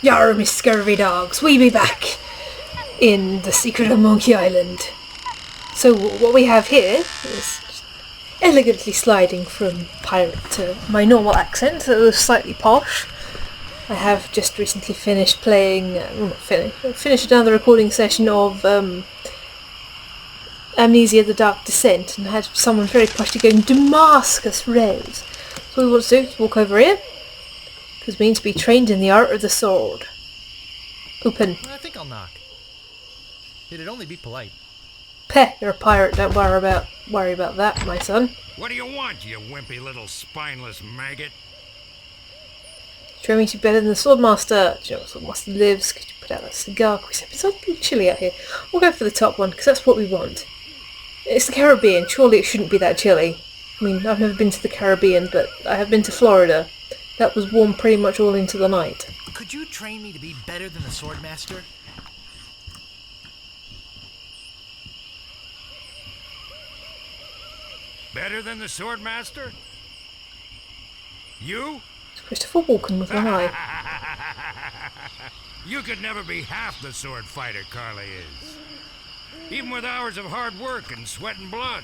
Yarr, me scurvy dogs, we be back in the secret of Monkey Island. So what we have here is elegantly sliding from pirate to my normal accent, so it was slightly posh. I have just recently finished playing, finished another recording session of Amnesia the Dark Descent, and had someone very poshly going Damascus Red. So what we want to do is walk over here, because we need to be trained in the art of the sword. Open. I think I'll knock. It'd only be polite. Peh, you're a pirate, don't worry about that, my son. What do you want, you wimpy little spineless maggot? Try me to be better than the Swordmaster. Do you know what Swordmaster lives? Could you put out that cigar? It's a little chilly out here. We'll go for the top one, because that's what we want. It's the Caribbean, surely it shouldn't be that chilly. I mean, I've never been to the Caribbean, but I have been to Florida. That was warm pretty much all into the night. Could you train me to be better than the Swordmaster? Better than the Swordmaster? You? It's Christopher Walken with one eye. You could never be half the sword fighter Carla is. Even with hours of hard work and sweat and blood.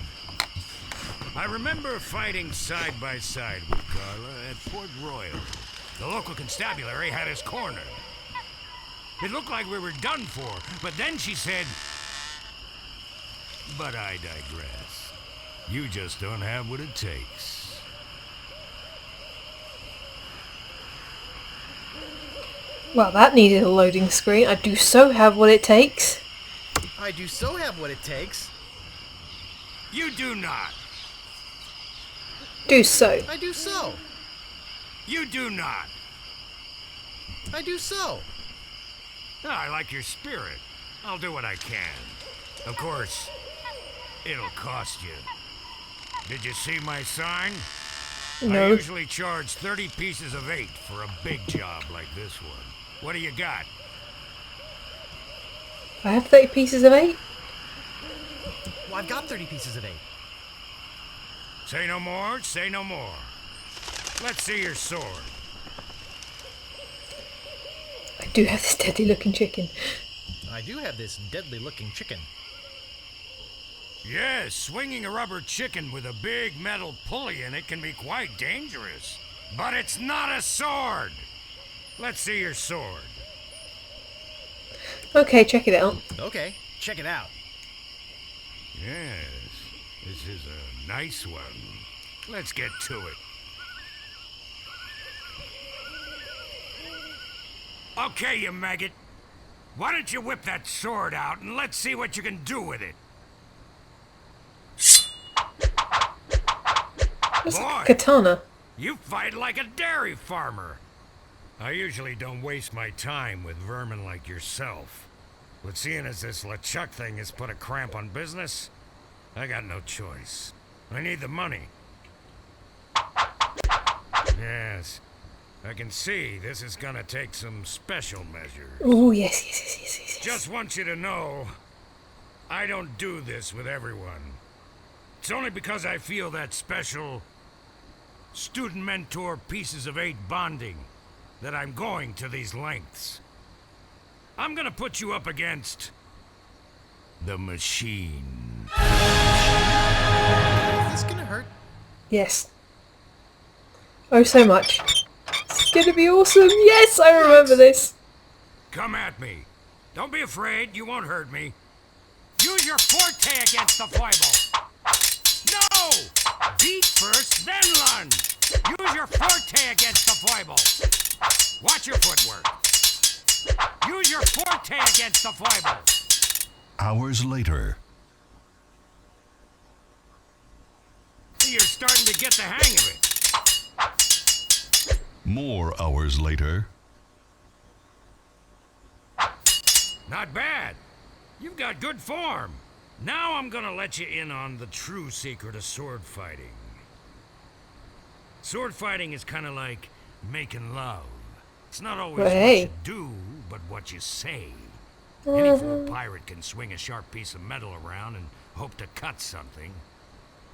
I remember fighting side by side with Carla at Port Royal. The local constabulary had us cornered. It looked like we were done for, but then she said, "But I digress. You just don't have what it takes." Well, that needed a loading screen. I do so have what it takes. I do so have what it takes. You do not. Do so. I do so. You do not. I do so. I like your spirit. I'll do what I can. Of course, it'll cost you. Did you see my sign? No. I usually charge 30 pieces of 8 for a big job like this one. What do you got? I have 30 pieces of 8. Well, I've got 30 pieces of 8. Say no more, say no more. Let's see your sword. I do have this deadly looking chicken. I do have this deadly looking chicken. Yes, swinging a rubber chicken with a big metal pulley in it can be quite dangerous. But it's not a sword! Let's see your sword. Okay, check it out. Okay, check it out. Yes, this is a nice one. Let's get to it. Okay, you maggot. Why don't you whip that sword out and let's see what you can do with it. That's Boy, like a katana. you fight like a dairy farmer. I usually don't waste my time with vermin like yourself. But seeing as this LeChuck thing has put a cramp on business, I got no choice. I need the money. Yes, I can see this is gonna take some special measures. Oh, yes. Just want you to know, I don't do this with everyone. It's only because I feel that special student-mentor pieces of 8 bonding that I'm going to these lengths. I'm gonna put you up against the machine. Is this gonna hurt? Yes. Oh, so much. It's gonna be awesome. Yes, I remember this. Come at me. Don't be afraid, you won't hurt me. Use your forte against the foible. No! Beat first, then lunge. Use your forte against the foible. Watch your footwork. Use your forte against the foible. Hours later. You're starting to get the hang of it. More hours later. Not bad. You've got good form. Now I'm gonna let you in on the true secret of sword fighting. Sword fighting is kind of like making love. It's not always Well, hey. what you do, but what you say. Any fool pirate can swing a sharp piece of metal around and hope to cut something.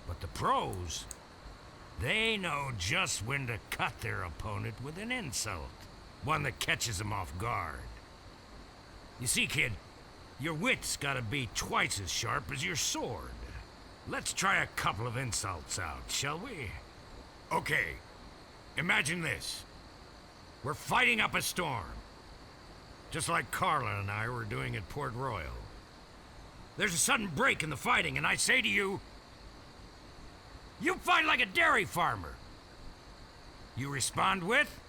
But the pros, they know just when to cut their opponent with an insult. One that catches them off guard. You see, kid, your wit's gotta be twice as sharp as your sword. Let's try a couple of insults out, shall we? Okay, imagine this. We're fighting up a storm. Just like Carla and I were doing at Port Royal. There's a sudden break in the fighting, and I say to you, you fight like a dairy farmer. You respond with,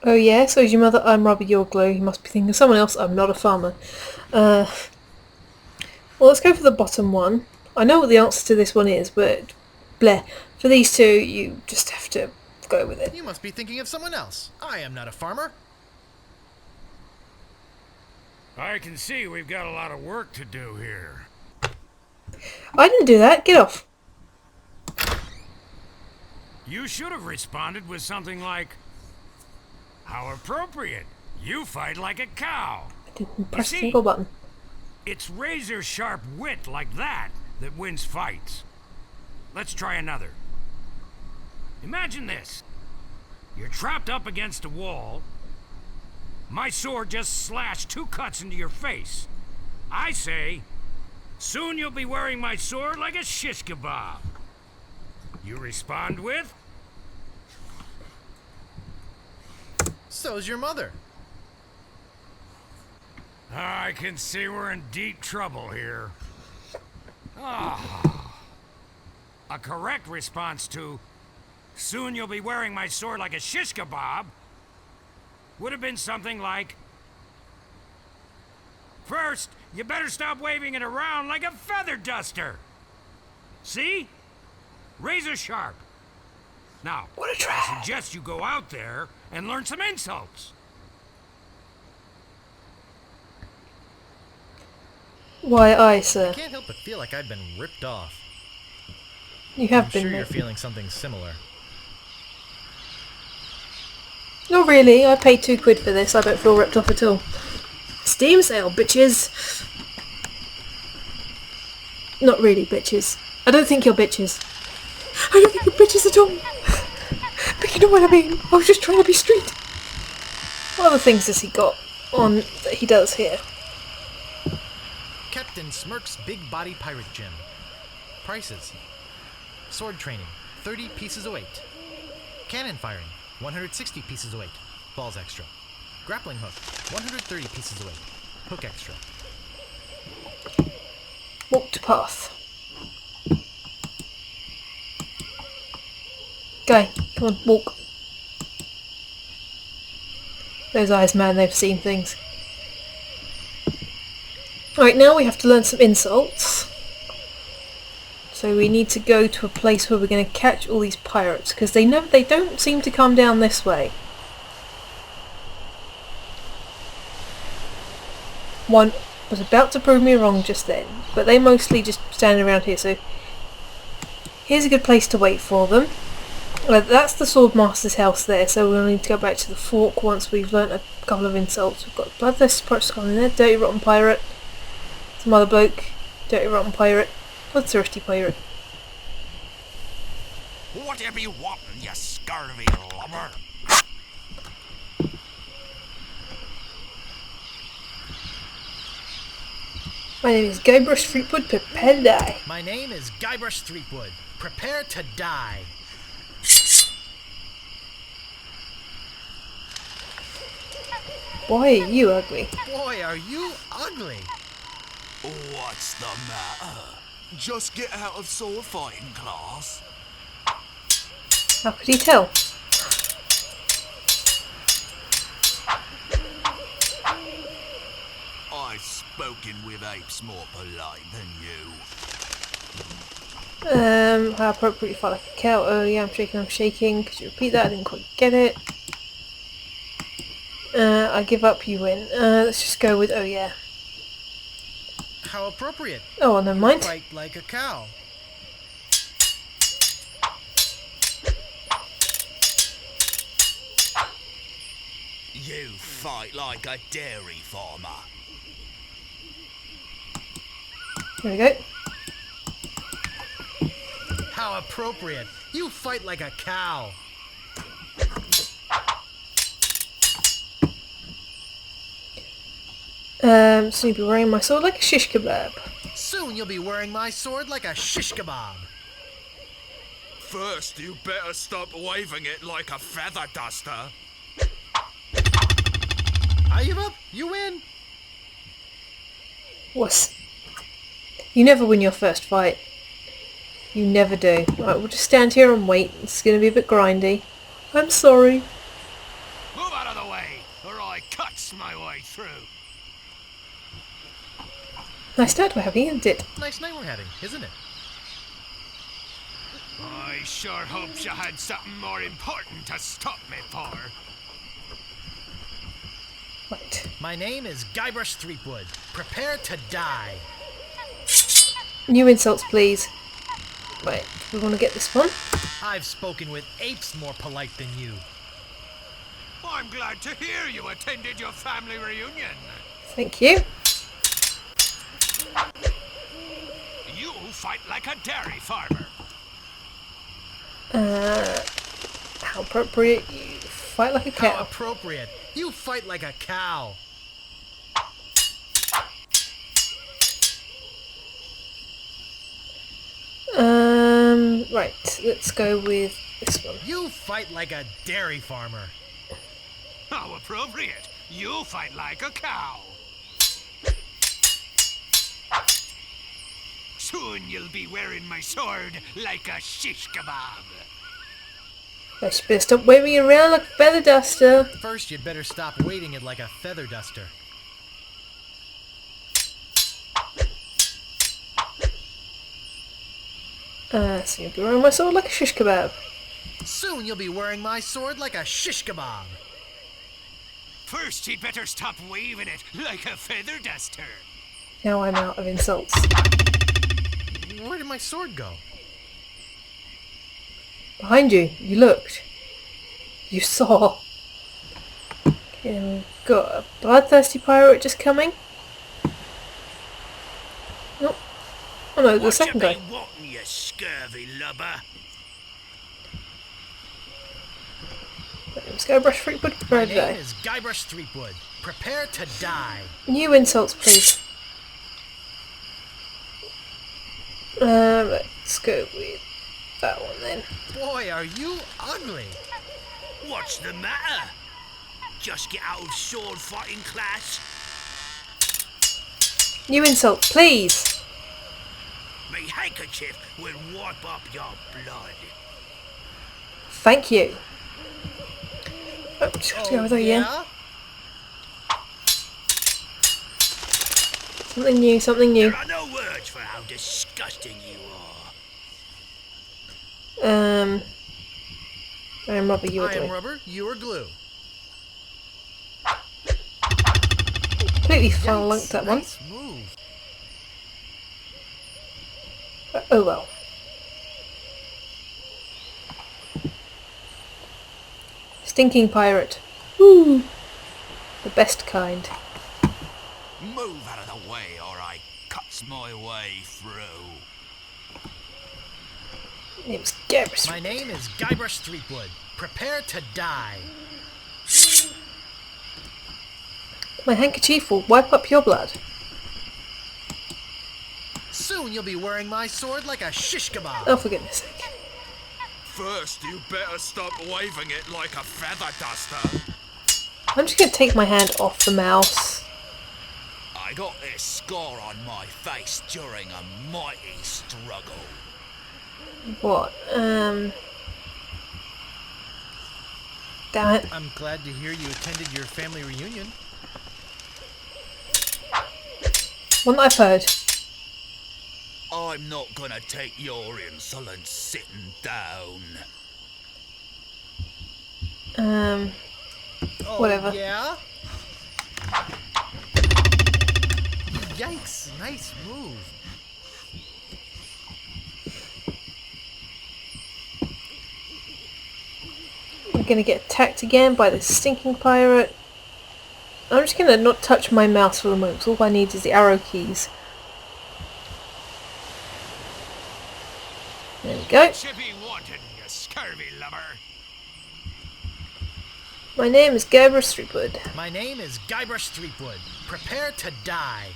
Oh yeah, so is your mother. I'm Robbie Yorglow. You must be thinking of someone else. I'm not a farmer. Well, let's go for the bottom one. I know what the answer to this one is, but bleh. For these two, you just have to go with it. You must be thinking of someone else. I am not a farmer. I can see we've got a lot of work to do here. I didn't do that. Get off. You should have responded with something like, how appropriate. You fight like a cow. I didn't press a see, single button. It's razor-sharp wit like that that wins fights. Let's try another. Imagine this. You're trapped up against a wall. My sword just slashed 2 cuts into your face. I say, soon you'll be wearing my sword like a shish kebab. You respond with, So's your mother. I can see we're in deep trouble here. Ah. A correct response to, soon you'll be wearing my sword like a shish kebab, would have been something like, first, you better stop waving it around like a feather duster. See? Razor sharp. Now, What a I try. suggest you go out there and learn some insults. Why, aye, sir. Can't help but feel like I've been ripped off. You have I'm been, sure mate. you're feeling something similar. Not really. I paid £2 for this. I don't feel ripped off at all. Steam sale, bitches. Not really, bitches. I don't think you're bitches. I don't think you're bitches at all. But you know what I mean. I was just trying to be street. What other things has he got on that he does here? Captain Smirk's Big Body Pirate Gym. Prices. Sword training, 30 pieces of weight. Cannon firing, 160 pieces of weight. Balls extra. Grappling hook, 130 pieces of weight. Hook extra. Walked path. Guy, come on, walk. Those eyes, man, they've seen things. Right, now we have to learn some insults. So we need to go to a place where we're going to catch all these pirates, because they don't seem to come down this way. One was about to prove me wrong just then, but they mostly just stand around here, so here's a good place to wait for them. That's the Swordmaster's house there, so we'll need to go back to the fork once we've learnt a couple of insults. We've got Bloodless Pirate Skull in there, Dirty Rotten Pirate, some other bloke, Dirty Rotten Pirate, Bloodthirsty Pirate. Whatever you want, you scurvy lubber. My name is Guybrush Threepwood, prepare to die. My name is Guybrush Threepwood. Prepare to die. Boy, are you ugly. Boy, are you ugly. What's the matter? Just get out of sword fighting class. How could he tell? I've spoken with apes more polite than you. How appropriate you fight like a cow. Oh yeah, I'm shaking. Could you repeat that? I didn't quite get it. I give up, you win. Let's just go with, oh yeah. How appropriate. Oh, well, never mind. Fight like a cow. You fight like a dairy farmer. There we go. How appropriate. You fight like a cow. So you'll be wearing my sword like a shish kebab. Soon you'll be wearing my sword like a shish kebab. First, you better stop waving it like a feather duster. I give up. You win. What's... You never win your first fight. You never do. Right, we'll just stand here and wait. It's going to be a bit grindy. I'm sorry. Move out of the way, or I cuts my way through. Nice start we're having, isn't it? Nice night we're having, isn't it? I sure hoped you had something more important to stop me for. Right. My name is Guybrush Threepwood. Prepare to die. New insults, please. Right, we want to get this one. I've spoken with apes more polite than you. I'm glad to hear you attended your family reunion. Thank you. You fight like a dairy farmer. How appropriate. You fight like a How cow. appropriate. You fight like a cow. Right, let's go with this one. You fight like a dairy farmer. How appropriate. You fight like a cow. Soon you'll be wearing my sword like a shish kebab. I should better stop waving it around like a feather duster. First, you'd better stop waving it like a feather duster. So you'll be wearing my sword like a shish kebab. Soon you'll be wearing my sword like a shish kebab. First, you'd better stop waving it like a feather duster. Now I'm out of insults. Where did my sword go? Behind you. You looked. You saw. Okay, and we've got a bloodthirsty pirate just coming. Oh, oh no, the second guy. Wanting, you scurvy lubber? Let's go brush Threepwood. Prepare My to name die. is Guybrush Threepwood. Prepare to die. New insults, please. Let's go with that one then. Boy, are you ugly. What's the matter? Just get out of sword fighting class? New insult, please. My handkerchief will wipe up your blood. Thank you. Oh, just have to go with that again. yeah? Something new, something new. There are no words for how disgusting you are. I'm rubber, you are I am glue. rubber, you are glue. Completely flunked that one. Nice move. Oh well. Stinking pirate. Woo! The best kind. Move out of the way or I cuts my way through. Name's Guybrush. My name is Guybrush Threepwood. Prepare to die. My handkerchief will wipe up your blood. Soon you'll be wearing my sword like a shish kebab. Oh, for goodness sake. First, you better stop waving it like a feather duster. I'm just going to take my hand off the mouse. I got this scar on my face during a mighty struggle. What? Damn it. I'm glad to hear you attended your family reunion. One that I've heard. I'm not gonna take your insolence sitting down. Oh, Whatever. Yeah? Yikes, nice move. I'm going to get attacked again by this stinking pirate. I'm just going to not touch my mouse for the moment, 'cause all I need is the arrow keys. There we go. Should be wanted, you scurvy lubber. My name is Guybrush Threepwood. My name is Guybrush Threepwood. Prepare to die.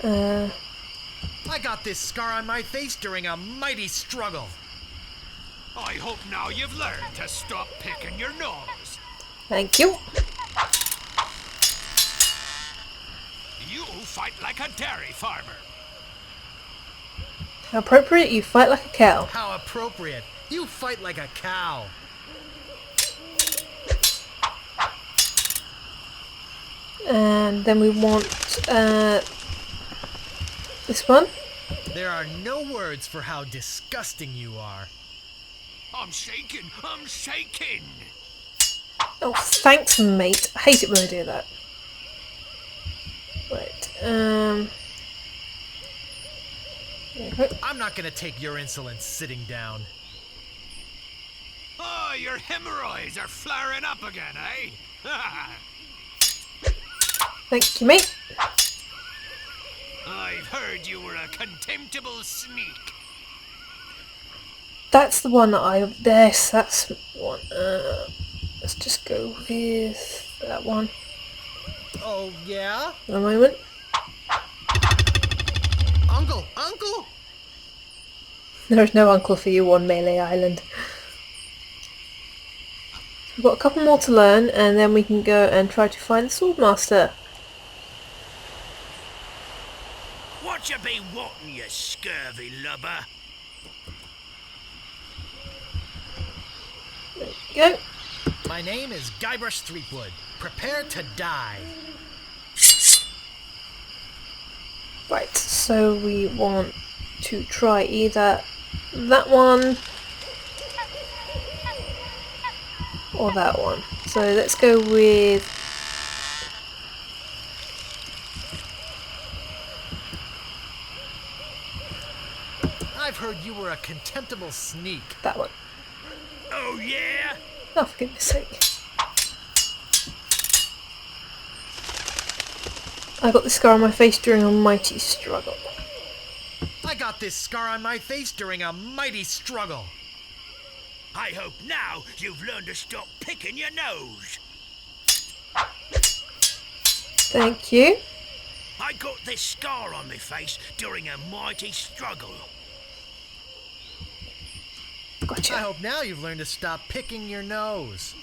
I got this scar on my face during a mighty struggle. I hope now you've learned to stop picking your nose. Thank you. You fight like a dairy farmer. How appropriate, you fight like a cow. How appropriate. You fight like a cow. And then we want this one. There are no words for how disgusting you are. I'm shaking. I'm shaking. Oh, thanks, mate. I hate it when I do that. Right. There we go. I'm not gonna take your insolence sitting down. Oh, your hemorrhoids are flaring up again, eh? Thank you, mate. I've heard you were a contemptible sneak. That's the one that Yes, that's the one. Let's just go with that one. Oh, yeah? A moment. Uncle! Uncle! There is no uncle for you on Melee Island. We've got a couple more to learn, and then we can go and try to find the Swordmaster. What you be wanting, you scurvy lubber? There we go. My name is Guybrush Threepwood. Prepare to die. Right, so we want to try either that one or that one. So let's go with I've heard you were a contemptible sneak. that one. Oh, yeah? Oh, for goodness sake. I got the scar on my face during a mighty struggle. I got this scar on my face during a mighty struggle. I hope now you've learned to stop picking your nose. Thank you. I got this scar on my face during a mighty struggle. I Gotcha. hope now you've learned to stop picking your nose.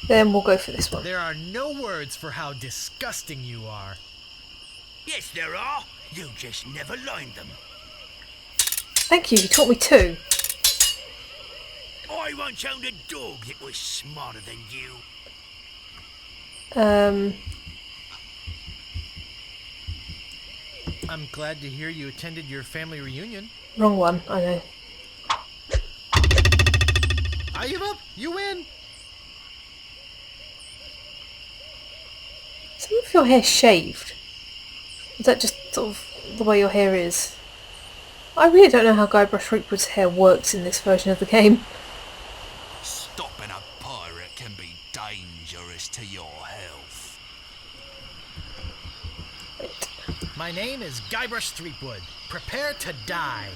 Then we'll go for this one. There are no words for how disgusting you are. Yes, there are. You just never learned them. Thank you, you taught me two. I once owned a dog that was smarter than you. I'm glad to hear you attended your family reunion. Wrong one, I know. I give up. You win. Some of your hair shaved. Is that just sort of the way your hair is? I really don't know how Guybrush Threepwood's hair works in this version of the game. Stopping a pirate can be dangerous to your health. Right. My name is Guybrush Threepwood. Prepare to die.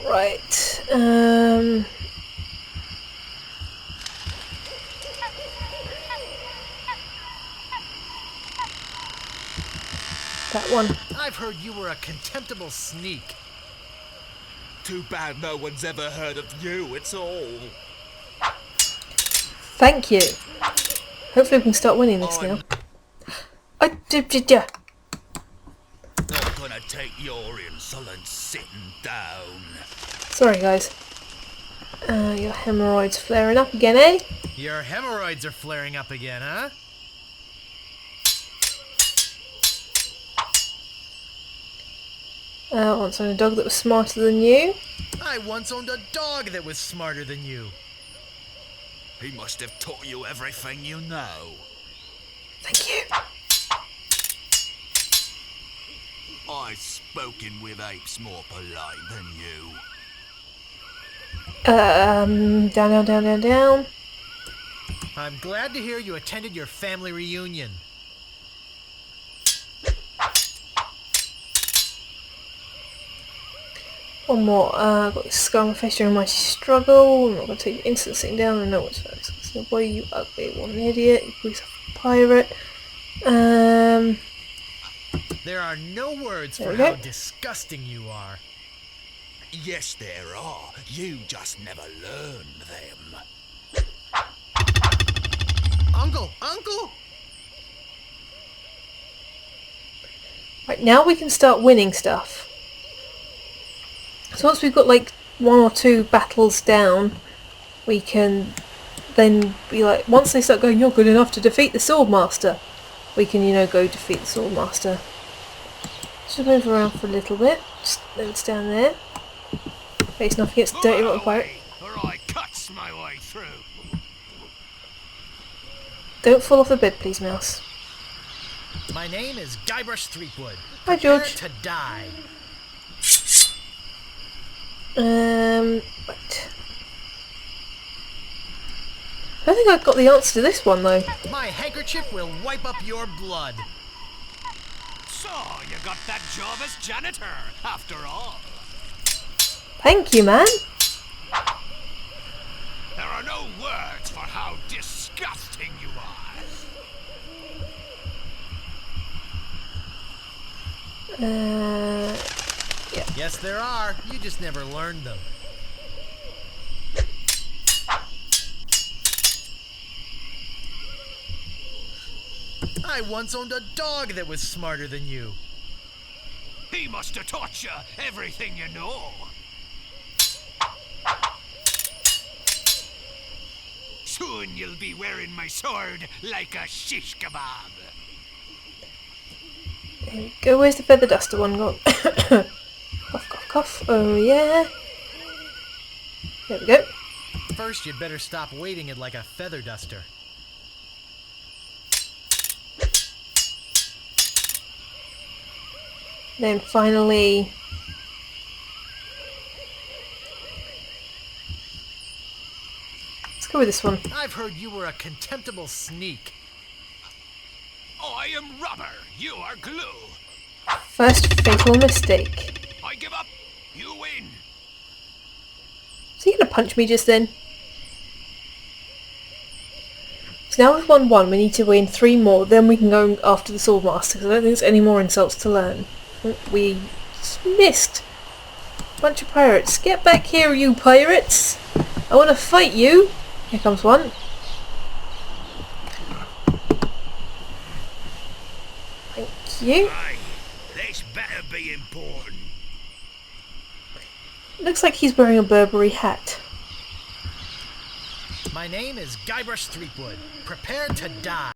Right. That one. I've heard you were a contemptible sneak. Too bad no one's ever heard of you at all. Thank you. Hopefully we can start winning this now. I did ya. Not gonna take your insolence sitting down. Sorry guys. Your hemorrhoids flaring up again, eh? Your hemorrhoids are flaring up again, huh? Once owned a dog that was smarter than you. I once owned a dog that was smarter than you. He must have taught you everything you know. Thank you. I've spoken with apes more polite than you. Down. I'm glad to hear you attended your family reunion. One more. I've got this scar on my face during my struggle. I'm not going to take your instant sitting down and know what's first. So, boy, you ugly one idiot. You police pirate. There are no words There for we how go. disgusting you are. Yes, there are. You just never learn them. Uncle! Uncle! Right, now we can start winning stuff. So once we've got like 1 or 2 battles down, we can then be like, once they start going, you're good enough to defeat the Swordmaster, we can, you know, go defeat the Swordmaster. Just move around for a little bit. Just let it stand there. Facing off against the dirty rotten pirate. Or I cuts my way through. Don't fall off the bed, please, Mouse. My name is Guybrush Threepwood. Hi, Prepare George. to die. Right. I don't think I've got the answer to this one, though. My handkerchief will wipe up your blood. So, you got that job as janitor, after all. Thank you, man. There are no words for how disgusting you are. Yes, there are. You just never learned them. I once owned a dog that was smarter than you. He must have taught you everything you know. Soon you'll be wearing my sword like a shish kebab. There we go. Where's the feather duster one gone? Cough, cough, cough. Oh, yeah. There we go. First, you'd better stop waiting it like a feather duster. Then finally... let's go with this one. I've heard you were a contemptible sneak. I am rubber, you are glue. First fatal mistake. I give up, you win. Is he going to punch me just then? So now we've won 1, we need to win 3 more, then we can go after the Swordmaster, because I don't think there's any more insults to learn. We missed. Bunch of pirates. Get back here, you pirates! I want to fight you! Here comes one. Thank you. Aye, this better be important. Looks like he's wearing a Burberry hat. My name is Guybrush Threepwood. Prepare to die.